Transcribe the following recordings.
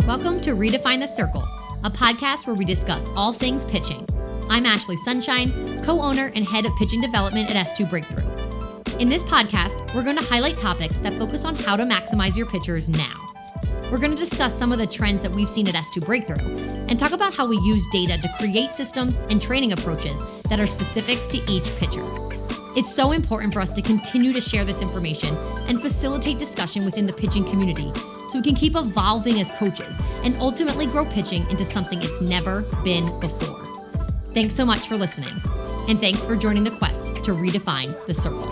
Welcome to Redefine the Circle, a podcast where we discuss all things pitching. I'm Ashley Sunshine, co-owner and head of pitching development at S2 Breakthrough. In this podcast, we're going to highlight topics that focus on how to maximize your pitchers now. We're going to discuss some of the trends that we've seen at S2 Breakthrough and talk about how we use data to create systems and training approaches that are specific to each pitcher. It's so important for us to continue to share this information and facilitate discussion within the pitching community so we can keep evolving as coaches and ultimately grow pitching into something it's never been before. Thanks so much for listening, and thanks for joining the quest to redefine the circle.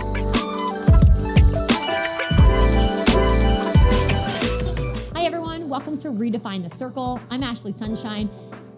Hi everyone, welcome to Redefine the Circle. I'm Ashley Sunshine,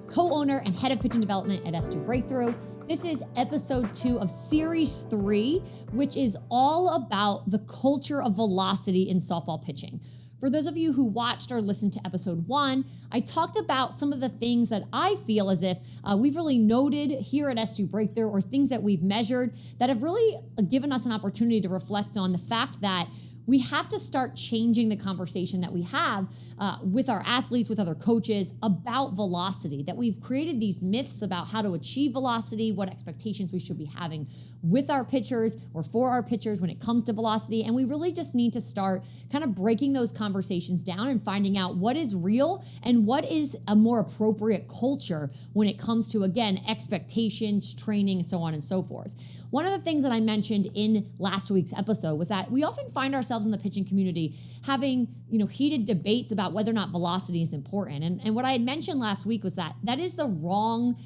co-owner and head of pitching development at S2 Breakthrough. This is episode 2 of series 3, which is all about the culture of velocity in softball pitching. For those of you who watched or listened to episode 1, I talked about some of the things that I feel as if we've really noted here at S2 Breakthrough, or things that we've measured that have really given us an opportunity to reflect on the fact that we have to start changing the conversation that we have with our athletes, with other coaches about velocity, that we've created these myths about how to achieve velocity, what expectations we should be having with our pitchers or for our pitchers when it comes to velocity. And we really just need to start kind of breaking those conversations down and finding out what is real and what is a more appropriate culture when it comes to, again, expectations, training, so on and so forth. One of the things that I mentioned in last week's episode was that we often find ourselves in the pitching community having, heated debates about whether or not velocity is important. And what I had mentioned last week was that is the wrong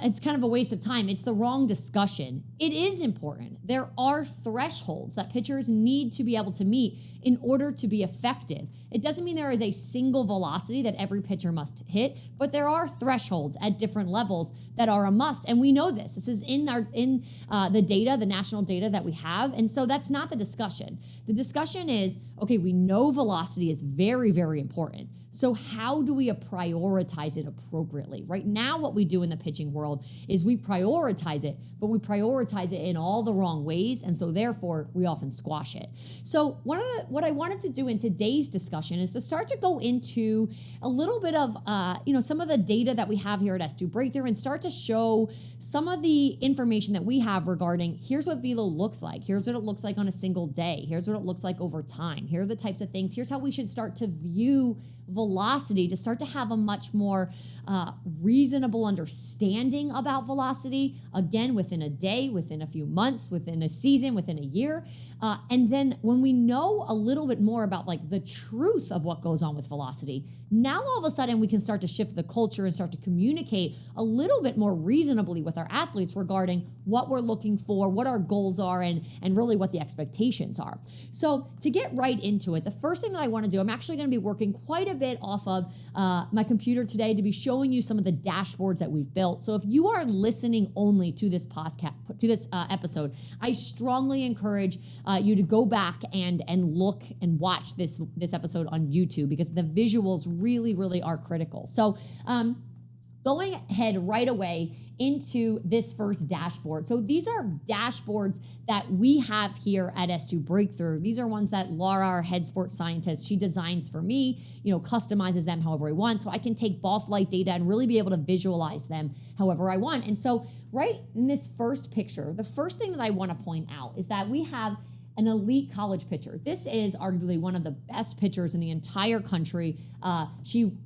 it's kind of a waste of time. It's the wrong discussion. It is important. There are thresholds that pitchers need to be able to meet in order to be effective. It doesn't mean there is a single velocity that every pitcher must hit, but there are thresholds at different levels that are a must. And we know this. This is in the data, the national data that we have. And so that's not the discussion. The discussion is, okay, we know velocity is very, very important. So how do we prioritize it appropriately? Right now, what we do in the pitching world is we prioritize it, but we prioritize it in all the wrong ways. And so therefore, we often squash it. So what I wanted to do in today's discussion is to start to go into a little bit of, some of the data that we have here at S2 Breakthrough and start to show some of the information that we have regarding here's what velo looks like. Here's what it looks like on a single day. Here's what it looks like over time. Here are the types of things. Here's how we should start to view velocity, to start to have a much more reasonable understanding about velocity, again, within a day, within a few months, within a season, within a year. And then when we know a little bit more about like the truth of what goes on with velocity, now all of a sudden we can start to shift the culture and start to communicate a little bit more reasonably with our athletes regarding what we're looking for, what our goals are, and really what the expectations are. So to get right into it, the first thing that I want to do, I'm actually going to be working quite a bit off of my computer today to be showing you some of the dashboards that we've built. So if you are listening only to this podcast, to this episode, I strongly encourage you to go back and look and watch this episode on YouTube, because the visuals really, really are critical. So going ahead right away into this first dashboard. So these are dashboards that we have here at S2 Breakthrough. These are ones that Laura, our head sports scientist, she designs for me, customizes them however I want. So I can take ball flight data and really be able to visualize them however I want. And so right in this first picture, the first thing that I want to point out is that we have an elite college pitcher. This is arguably one of the best pitchers in the entire country. She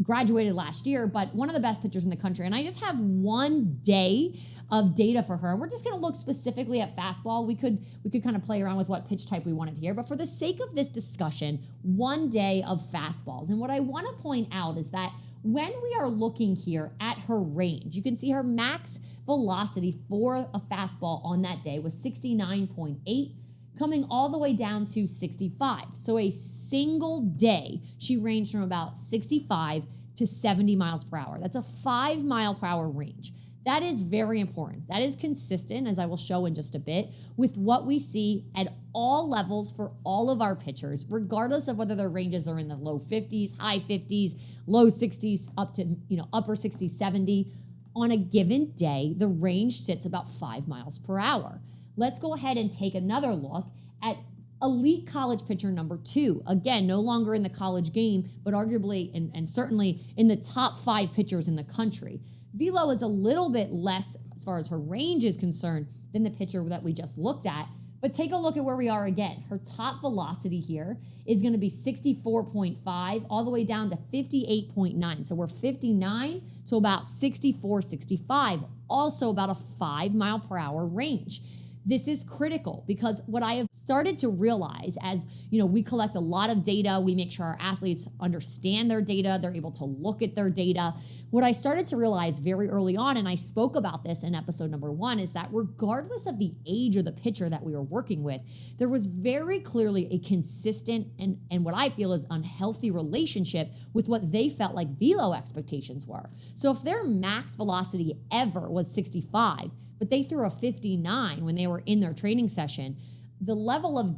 graduated last year, but one of the best pitchers in the country. And I just have one day of data for her. And we're just gonna look specifically at fastball. We could kind of play around with what pitch type we wanted to hear, but for the sake of this discussion, one day of fastballs. And what I wanna point out is that when we are looking here at her range, you can see her max velocity for a fastball on that day was 69.8. coming all the way down to 65. So a single day, she ranged from about 65 to 70 miles per hour. That's a 5 mile per hour range. That is very important. That is consistent, as I will show in just a bit, with what we see at all levels for all of our pitchers, regardless of whether their ranges are in the low 50s, high 50s, low 60s, up to upper 60s, 70. On a given day, the range sits about 5 miles per hour. Let's go ahead and take another look at Elite college pitcher number 2. Again, no longer in the college game, but arguably and certainly in the top 5 pitchers in the country. Velo is a little bit less as far as her range is concerned than the pitcher that we just looked at. But take a look at where we are again. Her top velocity here is going to be 64.5 all the way down to 58.9. So we're 59 to about 64, 65, also about a 5 mile per hour range. This is critical because what I have started to realize as, we collect a lot of data, we make sure our athletes understand their data, they're able to look at their data. What I started to realize very early on, and I spoke about this in episode number 1, is that regardless of the age of the pitcher that we were working with, there was very clearly a consistent and what I feel is unhealthy relationship with what they felt like velo expectations were. So if their max velocity ever was 65, but they threw a 59 when they were in their training session, the level of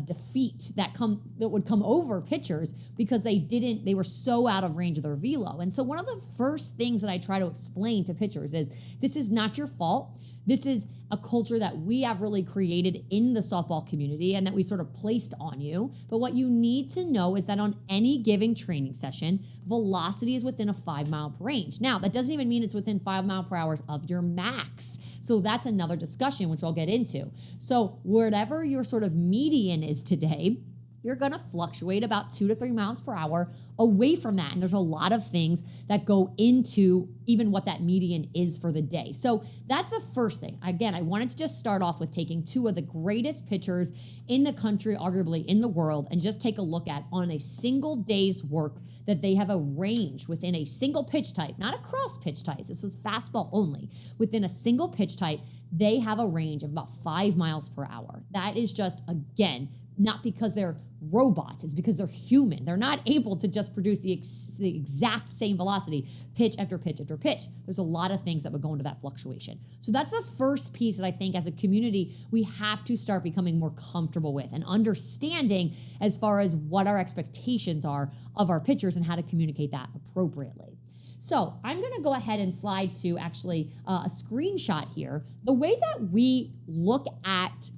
defeat that would come over pitchers because they were so out of range of their velo. And so one of the first things that I try to explain to pitchers is this is not your fault. This is a culture that we have really created in the softball community and that we sort of placed on you. But what you need to know is that on any given training session, velocity is within a 5 mile per range. Now, that doesn't even mean it's within 5 mile per hour of your max. So that's another discussion, which I'll get into. So whatever your sort of median is today, you're going to fluctuate about 2 to 3 miles per hour away from that. And there's a lot of things that go into even what that median is for the day. So that's the first thing. Again, I wanted to just start off with taking 2 of the greatest pitchers in the country, arguably in the world, and just take a look at on a single day's work that they have a range within a single pitch type, not across pitch types. This was fastball only. Within a single pitch type, they have a range of about 5 miles per hour. That is just, again, not because they're robots, it's because they're human. They're not able to just produce the exact same velocity, pitch after pitch after pitch. There's a lot of things that would go into that fluctuation. So that's the first piece that I think as a community, we have to start becoming more comfortable with and understanding as far as what our expectations are of our pitchers and how to communicate that appropriately. So I'm going to go ahead and slide to actually a screenshot here. The way that we look at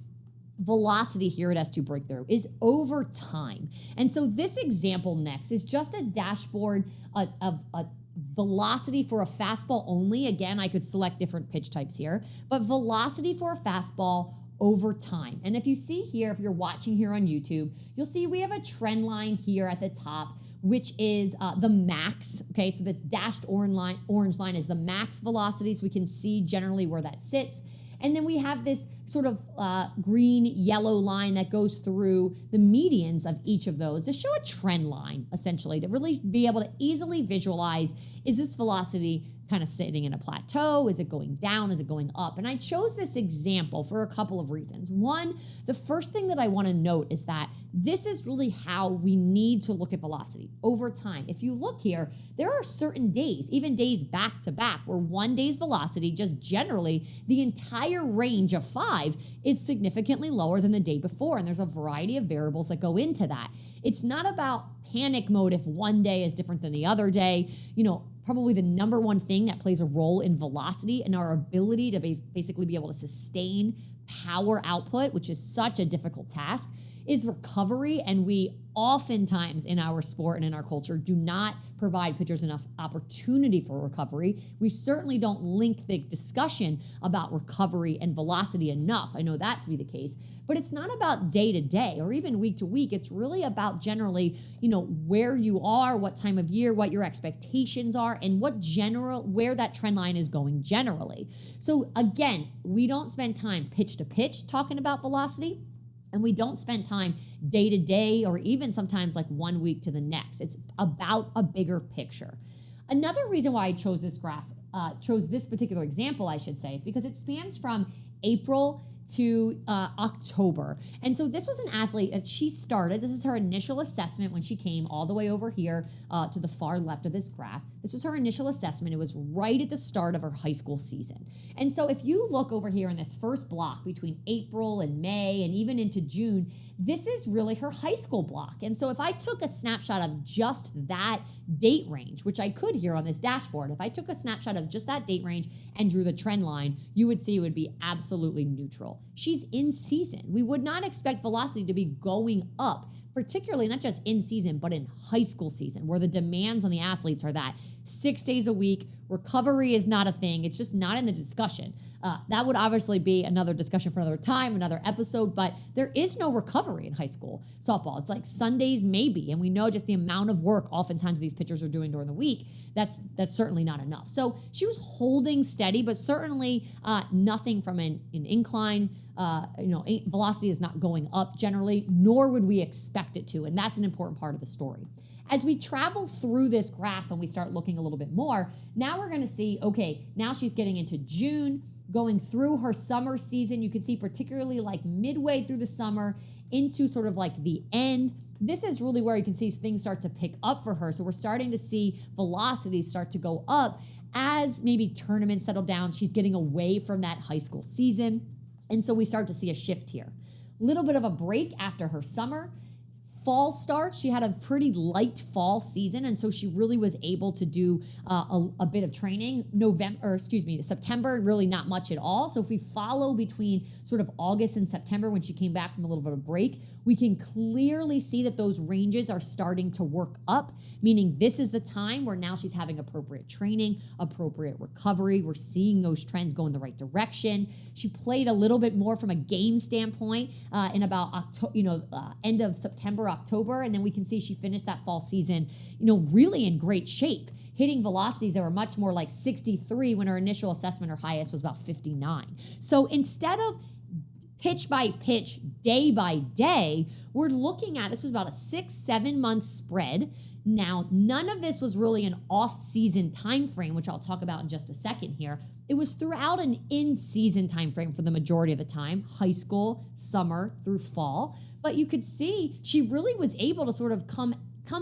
velocity here at S2 Breakthrough is over time. And so this example next is just a dashboard of a velocity for a fastball only. Again, I could select different pitch types here, but velocity for a fastball over time. And if you see here, if you're watching here on YouTube, you'll see we have a trend line here at the top, which is the max. Okay, so this dashed orange line is the max velocity, so we can see generally where that sits. And then we have this sort of green-yellow line that goes through the medians of each of those to show a trend line, essentially, to really be able to easily visualize, is this velocity kind of sitting in a plateau? Is it going down? Is it going up? And I chose this example for a couple of reasons. One, the first thing that I want to note is that this is really how we need to look at velocity over time. If you look here, there are certain days, even days back to back, where one day's velocity, just generally, the entire range of 5 is significantly lower than the day before. And there's a variety of variables that go into that. It's not about panic mode if one day is different than the other day. Probably the number one thing that plays a role in velocity and our ability to basically be able to sustain power output, which is such a difficult task, is recovery. And we oftentimes in our sport and in our culture do not provide pitchers enough opportunity for recovery. We certainly don't link the discussion about recovery and velocity enough. I know that to be the case, but it's not about day to day or even week to week. It's really about generally, where you are, what time of year, what your expectations are, and where that trend line is going generally. So again, we don't spend time pitch to pitch talking about velocity. And we don't spend time day to day or even sometimes like 1 week to the next. It's about a bigger picture. Another reason why I chose this particular example, I should say, is because it spans from April to October. And so this was an athlete that she started. This is her initial assessment when she came all the way over here to the far left of this graph. This was her initial assessment. It was right at the start of her high school season. And so if you look over here in this first block between April and May and even into June, this is really her high school block. And so if I took a snapshot of just that date range, which I could here on this dashboard, if I took a snapshot of just that date range and drew the trend line, you would see it would be absolutely neutral. April. She's in season. We would not expect velocity to be going up, particularly not just in season, but in high school season, where the demands on the athletes are that 6 days a week, recovery is not a thing. It's just not in the discussion. That would obviously be another discussion for another time, another episode, but there is no recovery in high school softball. It's like Sundays maybe, and we know just the amount of work oftentimes these pitchers are doing during the week, that's certainly not enough. So she was holding steady, but certainly nothing from an incline. Velocity is not going up generally, nor would we expect it to, and that's an important part of the story. As we travel through this graph and we start looking a little bit more, now we're going to see, okay, now she's getting into June, going through her summer season. You can see particularly like midway through the summer into sort of like the end. This is really where you can see things start to pick up for her. So we're starting to see velocities start to go up as maybe tournaments settle down. She's getting away from that high school season. And so we start to see a shift here. Little bit of a break after her summer. Fall starts, she had a pretty light fall season, and so she really was able to do a bit of training. September, really not much at all. So if we follow between sort of August and September when she came back from a little bit of a break, we can clearly see that those ranges are starting to work up, meaning this is the time where now she's having appropriate training, appropriate recovery. We're seeing those trends go in the right direction. She played a little bit more from a game standpoint in about end of September, October, and then we can see she finished that fall season, really in great shape, hitting velocities that were much more like 63 when her initial assessment, her highest was about 59. So instead of pitch by pitch, day by day, we're looking at, this was about a 6-7 month spread. Now, none of this was really an off-season time frame, which I'll talk about in just a second here. It was throughout an in-season time frame for the majority of the time, high school, summer, through fall. But you could see she really was able to sort of come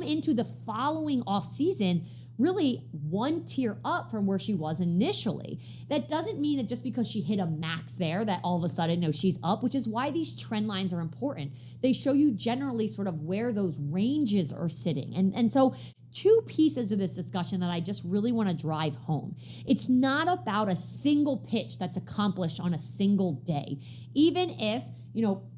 into the following off-season really one tier up from where she was initially. That doesn't mean that just because she hit a max there that all of a sudden, she's up, which is why these trend lines are important. They show you generally sort of where those ranges are sitting. And so two pieces of this discussion that I just really want to drive home. It's not about a single pitch that's accomplished on a single day. Even if,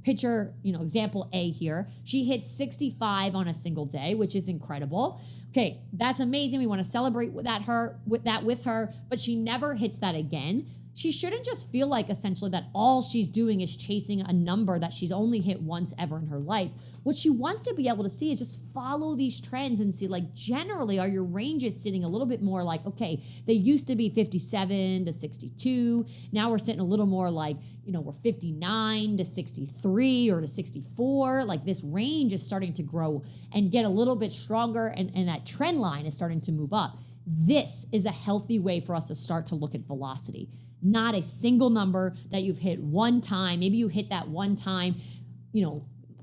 pitcher, example A here, she hit 65 on a single day, which is incredible. Okay, that's amazing. We want to celebrate with her, but she never hits that again. She shouldn't just feel like essentially that all she's doing is chasing a number that she's only hit once ever in her life. What she wants to be able to see is just follow these trends and see, like, generally are your ranges sitting a little bit more like, okay, they used to be 57 to 62. Now we're sitting a little more like, we're 59 to 63 or to 64. Like, this range is starting to grow and get a little bit stronger, and that trend line is starting to move up. This is a healthy way for us to start to look at velocity. Not a single number that you've hit one time. Maybe you hit that one time,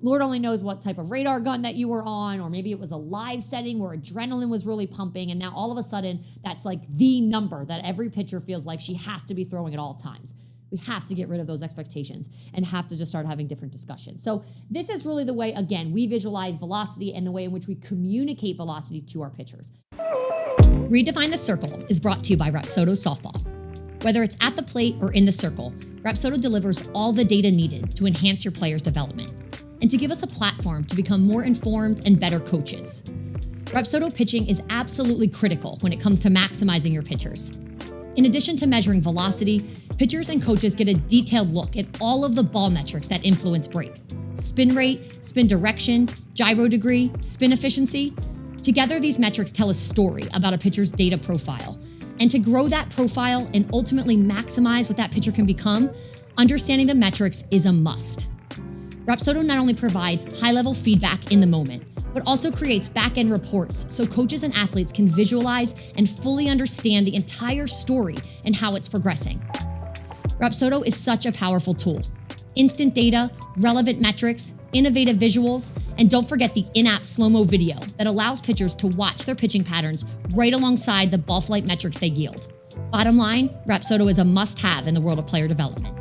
Lord only knows what type of radar gun that you were on, or maybe it was a live setting where adrenaline was really pumping, and now all of a sudden that's like the number that every pitcher feels like she has to be throwing at all times. We have to get rid of those expectations and have to just start having different discussions. So this is really the way, again, we visualize velocity and the way in which we communicate velocity to our pitchers. Redefine the Circle is brought to you by Rapsodo Softball. Whether it's at the plate or in the circle, Rapsodo delivers all the data needed to enhance your players' development and to give us a platform to become more informed and better coaches. Rapsodo pitching is absolutely critical when it comes to maximizing your pitchers. In addition to measuring velocity, pitchers and coaches get a detailed look at all of the ball metrics that influence break. Spin rate, spin direction, gyro degree, spin efficiency. Together, these metrics tell a story about a pitcher's data profile. And to grow that profile and ultimately maximize what that pitcher can become, understanding the metrics is a must. Rapsodo not only provides high-level feedback in the moment, but also creates back-end reports so coaches and athletes can visualize and fully understand the entire story and how it's progressing. Rapsodo is such a powerful tool. Instant data, relevant metrics, innovative visuals, and don't forget the in-app slow-mo video that allows pitchers to watch their pitching patterns right alongside the ball flight metrics they yield. Bottom line, Rapsodo is a must-have in the world of player development.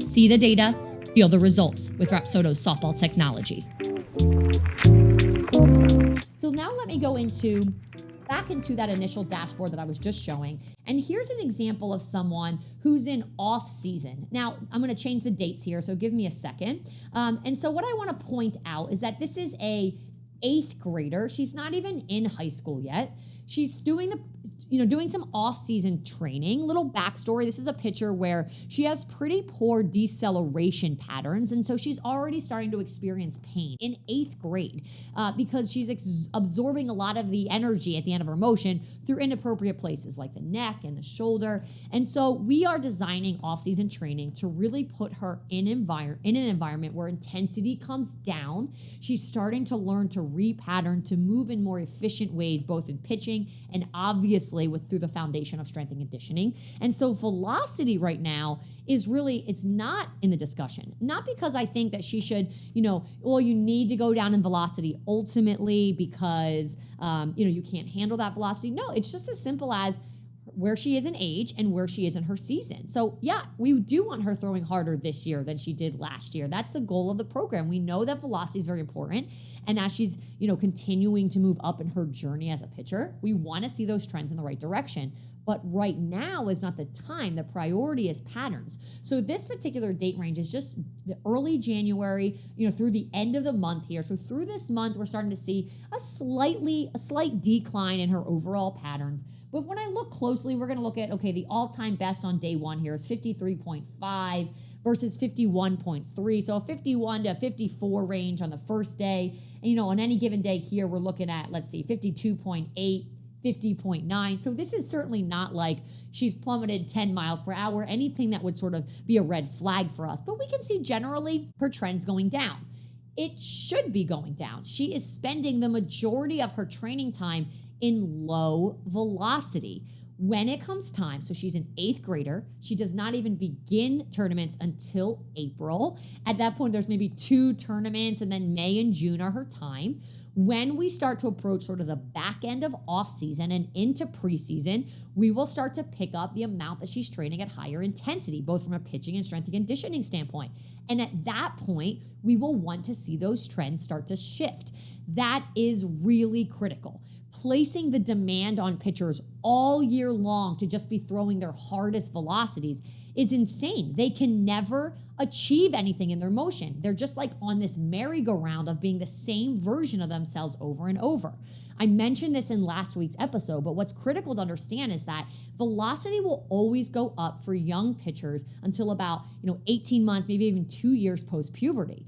See the data, feel the results with Rapsodo's softball technology. So now let me go into back into that initial dashboard that I was just showing. And here's an example of someone who's in off season. Now, I'm going to change the dates here, so give me a second. And so what I want to point out is that this is a 8th grader. She's not even in high school yet. She's doing some off-season training. Little backstory, this is a picture where she has pretty poor deceleration patterns, and so she's already starting to experience pain in 8th grade because she's absorbing a lot of the energy at the end of her motion through inappropriate places like the neck and the shoulder. And so we are designing off-season training to really put her in an environment where intensity comes down. She's starting to learn to repattern, to move in more efficient ways, both in pitching and obviously through the foundation of strength and conditioning. And so velocity right now is really, it's not in the discussion. Not because I think that she should, you need to go down in velocity ultimately because, you can't handle that velocity. No, it's just as simple as where she is in age and where she is in her season. So yeah, we do want her throwing harder this year than she did last year. That's the goal of the program. We know that velocity is very important. And as she's, continuing to move up in her journey as a pitcher, we want to see those trends in the right direction. But right now is not the time. The priority is patterns. So this particular date range is just the early January, through the end of the month here. So through this month, we're starting to see a slight decline in her overall patterns. But when I look closely, we're going to look at, the all-time best on day one here is 53.5 versus 51.3. So a 51 to 54 range on the first day. And, on any given day here, we're looking at, 52.8, 50.9. So this is certainly not like she's plummeted 10 miles per hour, anything that would sort of be a red flag for us. But we can see generally her trend's going down. It should be going down. She is spending the majority of her training time in low velocity. When it comes time, so she's an 8th grader, she does not even begin tournaments until April. At that point, there's maybe 2 tournaments, and then May and June are her time. When we start to approach sort of the back end of off season and into preseason, we will start to pick up the amount that she's training at higher intensity, both from a pitching and strength and conditioning standpoint. And at that point, we will want to see those trends start to shift. That is really critical. Placing the demand on pitchers all year long to just be throwing their hardest velocities is insane. They can never achieve anything in their motion. They're just like on this merry-go-round of being the same version of themselves over and over. I mentioned this in last week's episode, but what's critical to understand is that velocity will always go up for young pitchers until about 18 months, maybe even 2 years post-puberty.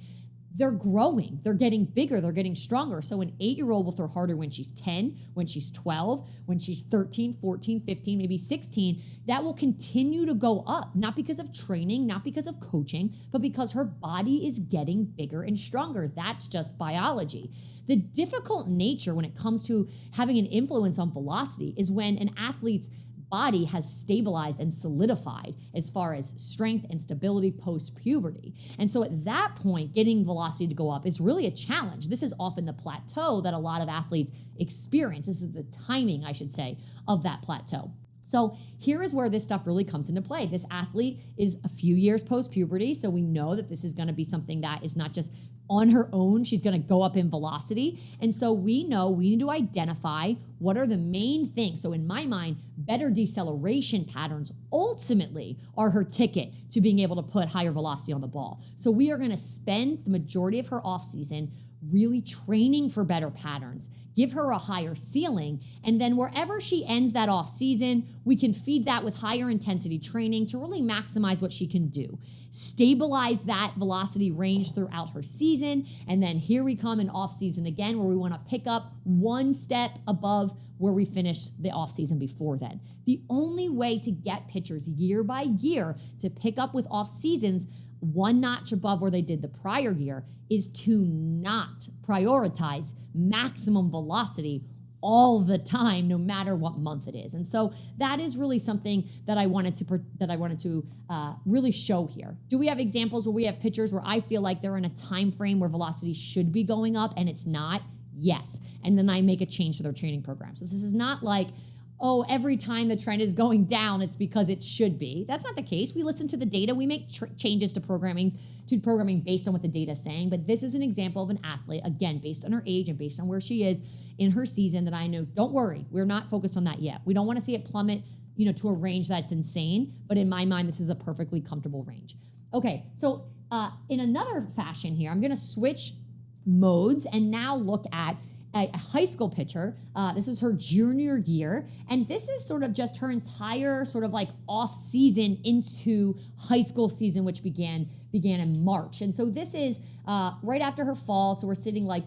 They're growing, they're getting bigger, they're getting stronger. So an 8-year-old will throw harder when she's 10, when she's 12, when she's 13, 14, 15, maybe 16. That will continue to go up, not because of training, not because of coaching, but because her body is getting bigger and stronger. That's just biology. The difficult nature when it comes to having an influence on velocity is when an athlete's body has stabilized and solidified as far as strength and stability post-puberty. And so at that point, getting velocity to go up is really a challenge. This is often the plateau that a lot of athletes experience. This is the timing, I should say, of that plateau. So here is where this stuff really comes into play. This athlete is a few years post-puberty, so we know that this is going to be something that is not just on her own, she's going to go up in velocity. And so we know we need to identify what are the main things. So in my mind, better deceleration patterns ultimately are her ticket to being able to put higher velocity on the ball. So we are going to spend the majority of her off season really training for better patterns, give her a higher ceiling, and then wherever she ends that off season, we can feed that with higher intensity training to really maximize what she can do. Stabilize that velocity range throughout her season, and then here we come in off season again, where we want to pick up one step above where we finished the off season before then. The only way to get pitchers year by year to pick up with off seasons one notch above where they did the prior year is to not prioritize maximum velocity all the time, no matter what month it is. And so that is really something that I wanted to really show here. Do we have examples where we have pitchers where I feel like they're in a time frame where velocity should be going up and it's not? Yes. And then I make a change to their training program. So this is not like, oh, every time the trend is going down, it's because it should be. That's not the case. We listen to the data. We make changes to programming based on what the data is saying. But this is an example of an athlete, again, based on her age and based on where she is in her season, that I know, don't worry, we're not focused on that yet. We don't want to see it plummet, to a range that's insane. But in my mind, this is a perfectly comfortable range. Okay, so in another fashion here, I'm going to switch modes and now look at a high school pitcher. This is her junior year. And this is sort of just her entire sort of like off season into high school season, which began in March. And so this is right after her fall. So we're sitting like,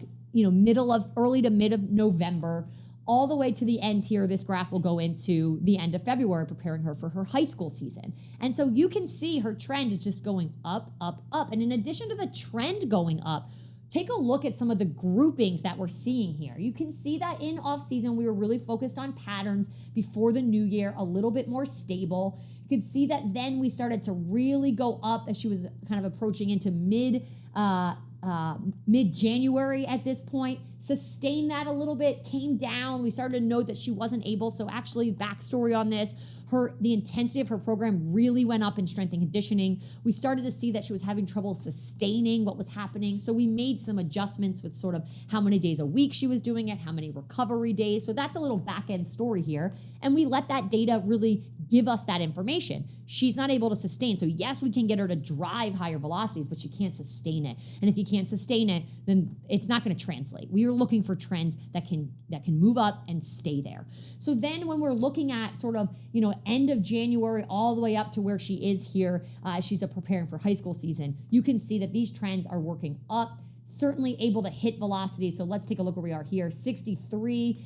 early to mid of November, all the way to the end here. This graph will go into the end of February, preparing her for her high school season. And so you can see her trend is just going up, up, up. And in addition to the trend going up, take a look at some of the groupings that we're seeing here. You can see that in off season, we were really focused on patterns before the new year, a little bit more stable. You can see that then we started to really go up as she was kind of approaching into mid-January at this point, sustained that a little bit, came down. We started to note that she wasn't able. So actually, backstory on this, the intensity of her program really went up in strength and conditioning. We started to see that she was having trouble sustaining what was happening. So we made some adjustments with sort of how many days a week she was doing it, how many recovery days. So that's a little back end story here. And we let that data really give us that information. She's not able to sustain. So yes, we can get her to drive higher velocities, but she can't sustain it. And if you can't sustain it, then it's not going to translate. We are looking for trends that can move up and stay there. So then when we're looking at sort of, end of January all the way up to where she is here, she's preparing for high school season, you can see that these trends are working up, certainly able to hit velocity. So let's take a look where we are here, 63.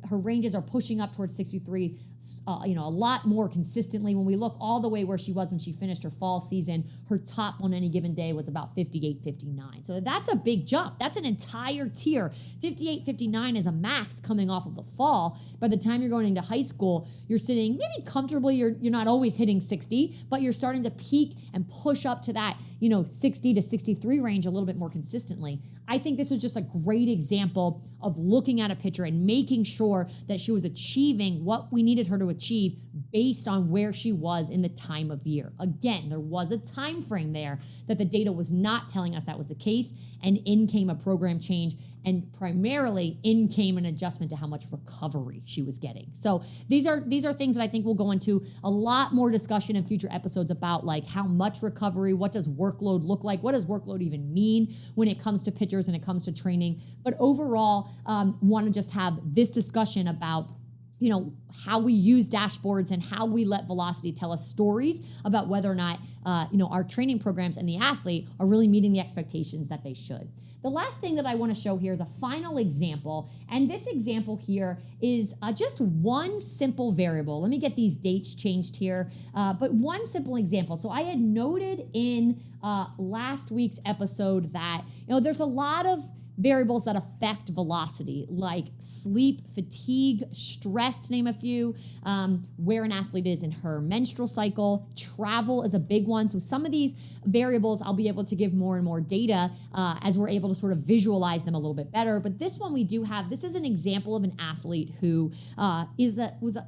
Her ranges are pushing up towards 63, a lot more consistently. When we look all the way where she was when she finished her fall season, her top on any given day was about 58, 59. So that's a big jump. That's an entire tier. 58, 59 is a max coming off of the fall. By the time you're going into high school, you're sitting maybe comfortably. You're not always hitting 60, but you're starting to peak and push up to that, 60 to 63 range a little bit more consistently. I think this was just a great example of looking at a pitcher and making sure that she was achieving what we needed her to achieve based on where she was in the time of year. Again, there was a time frame there that the data was not telling us that was the case, and in came a program change, and primarily in came an adjustment to how much recovery she was getting. So these are things that I think we'll go into a lot more discussion in future episodes about, like how much recovery, what does workload look like, what does workload even mean when it comes to pitchers and it comes to training. But overall, want to just have this discussion about how we use dashboards and how we let velocity tell us stories about whether or not, our training programs and the athlete are really meeting the expectations that they should. The last thing that I want to show here is a final example. And this example here is just one simple variable. Let me get these dates changed here. But one simple example. So I had noted in last week's episode that, there's a lot of variables that affect velocity, like sleep, fatigue, stress, to name a few, where an athlete is in her menstrual cycle. Travel is a big one. So some of these variables, I'll be able to give more and more data as we're able to sort of visualize them a little bit better. But this one we do have, this is an example of an athlete who was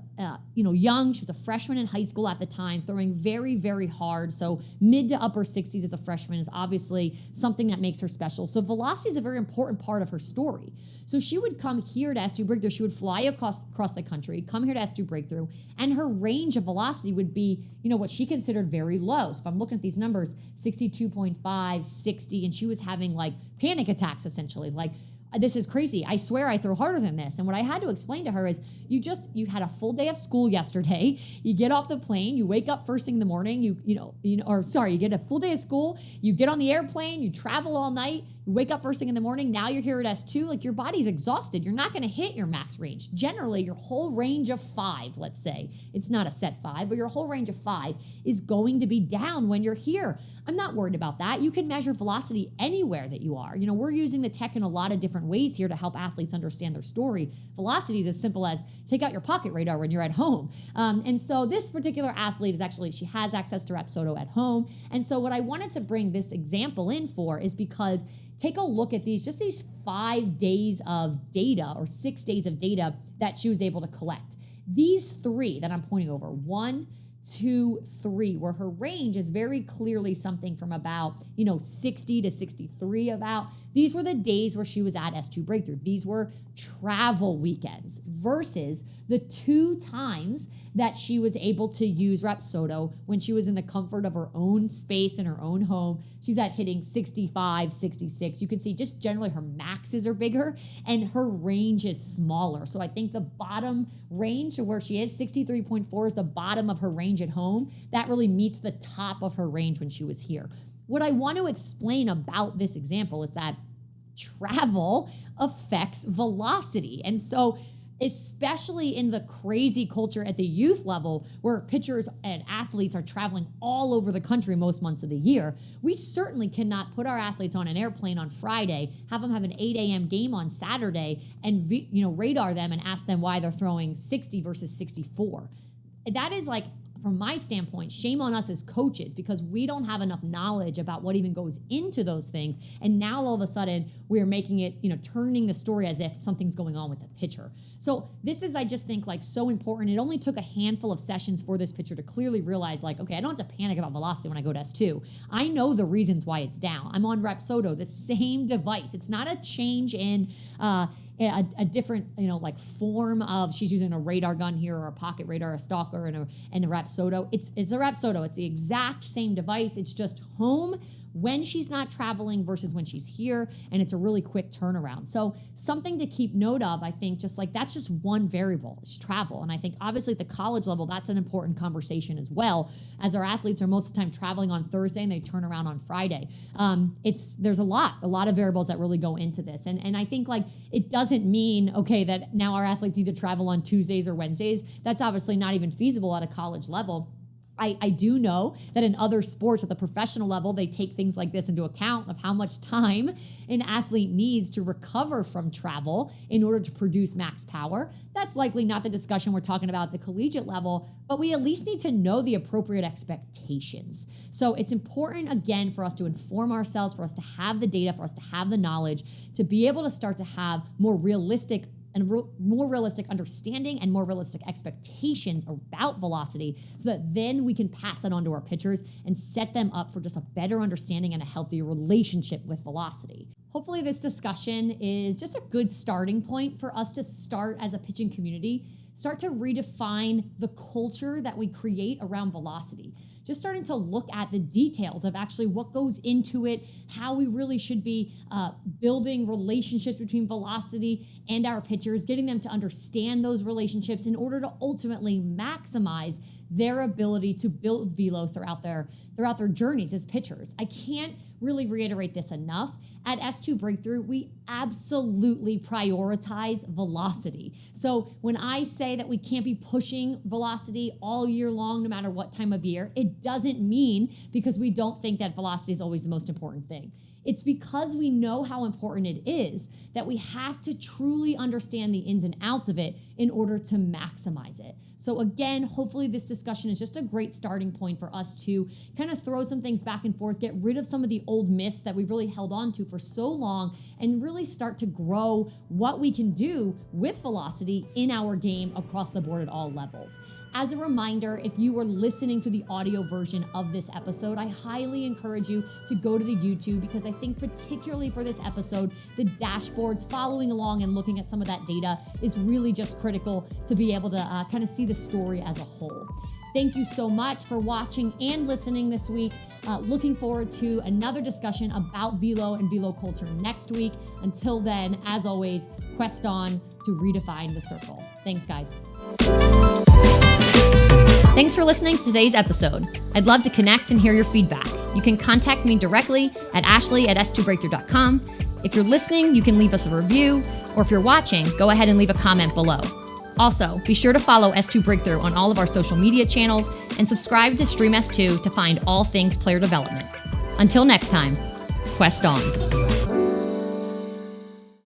young. She was a freshman in high school at the time, throwing very, very hard. So mid to upper 60s as a freshman is obviously something that makes her special. So velocity is a very important part of her story. So she would come here to S2 Breakthrough. She would fly across the country, come here to S2 Breakthrough, and her range of velocity would be, what she considered very low. So if I'm looking at these numbers, 62.5, 60, and she was having like panic attacks essentially, like, this is crazy. I swear I throw harder than this. And what I had to explain to her is you had a full day of school yesterday. You get off the plane, you wake up first thing in the morning, you get a full day of school, you get on the airplane, you travel all night, you wake up first thing in the morning, now you're here at S2, like your body's exhausted. You're not going to hit your max range. Generally, your whole range of 5, let's say, it's not a set 5, but your whole range of 5 is going to be down when you're here. I'm not worried about that. You can measure velocity anywhere that you are. We're using the tech in a lot of different ways here to help athletes understand their story. Velocity is as simple as take out your pocket radar when you're at home. And so this particular athlete she has access to Rapsodo at home. And so what I wanted to bring this example in for is because take a look at these 5 days of data or 6 days of data that she was able to collect. These three that I'm pointing over, 1, 2, 3, where her range is very clearly something from about, 60 to 63 about. These were the days where she was at S2 Breakthrough. These were travel weekends versus the 2 times that she was able to use Rapsodo when she was in the comfort of her own space in her own home. She's at hitting 65, 66. You can see just generally her maxes are bigger and her range is smaller. So I think the bottom range of where she is, 63.4 is the bottom of her range at home. That really meets the top of her range when she was here. What I want to explain about this example is that travel affects velocity. And so especially in the crazy culture at the youth level where pitchers and athletes are traveling all over the country most months of the year, we certainly cannot put our athletes on an airplane on Friday, have them have an 8 a.m. game on Saturday and radar them and ask them why they're throwing 60 versus 64. That is like, from my standpoint, shame on us as coaches because we don't have enough knowledge about what even goes into those things. And now all of a sudden we're making it, turning the story as if something's going on with the pitcher. So this is, I just think, so important. It only took a handful of sessions for this pitcher to clearly realize okay, I don't have to panic about velocity when I go to S2. I know the reasons why it's down. I'm on Rapsodo, the same device. It's not a change in a different, form of, she's using a radar gun here or a pocket radar, a stalker and a Rapsodo. It's a Rapsodo. It's the exact same device. It's just home when she's not traveling versus when she's here. And it's a really quick turnaround. So something to keep note of, I think, that's just one variable, it's travel. And I think obviously at the college level, that's an important conversation as well, as our athletes are most of the time traveling on Thursday and they turn around on Friday. There's a lot of variables that really go into this. And I think it doesn't mean, okay, that now our athletes need to travel on Tuesdays or Wednesdays. That's obviously not even feasible at a college level. I do know that in other sports at the professional level, they take things like this into account of how much time an athlete needs to recover from travel in order to produce max power. That's likely not the discussion we're talking about at the collegiate level, but we at least need to know the appropriate expectations. So it's important, again, for us to inform ourselves, for us to have the data, for us to have the knowledge, to be able to start to have more realistic understanding and more realistic expectations about velocity so that then we can pass that on to our pitchers and set them up for just a better understanding and a healthier relationship with velocity. Hopefully this discussion is just a good starting point for us to start as a pitching community, start to redefine the culture that we create around velocity. Just starting to look at the details of actually what goes into it, how we really should be building relationships between velocity and our pitchers, getting them to understand those relationships in order to ultimately maximize their ability to build velo throughout their journeys as pitchers. I can't really reiterate this enough. At S2 Breakthrough, we absolutely prioritize velocity. So when I say that we can't be pushing velocity all year long, no matter what time of year, it doesn't mean because we don't think that velocity is always the most important thing. It's because we know how important it is that we have to truly understand the ins and outs of it in order to maximize it. So again, hopefully this discussion is just a great starting point for us to kind of throw some things back and forth, get rid of some of the old myths that we've really held on to for so long, and really start to grow what we can do with velocity in our game across the board at all levels. As a reminder, if you were listening to the audio version of this episode, I highly encourage you to go to the YouTube, because I think particularly for this episode, the dashboards, following along and looking at some of that data is really just critical to be able to kind of see the story as a whole. Thank you so much for watching and listening this week. Looking forward to another discussion about velo and velo culture next week. Until then, as always, quest on to redefine the circle. Thanks, guys. Thanks for listening to today's episode. I'd love to connect and hear your feedback. You can contact me directly at ashley@s2breakthrough.com. If you're listening, you can leave us a review, or if you're watching, go ahead and leave a comment below. Also, be sure to follow S2 Breakthrough on all of our social media channels and subscribe to Stream S2 to find all things player development. Until next time, quest on.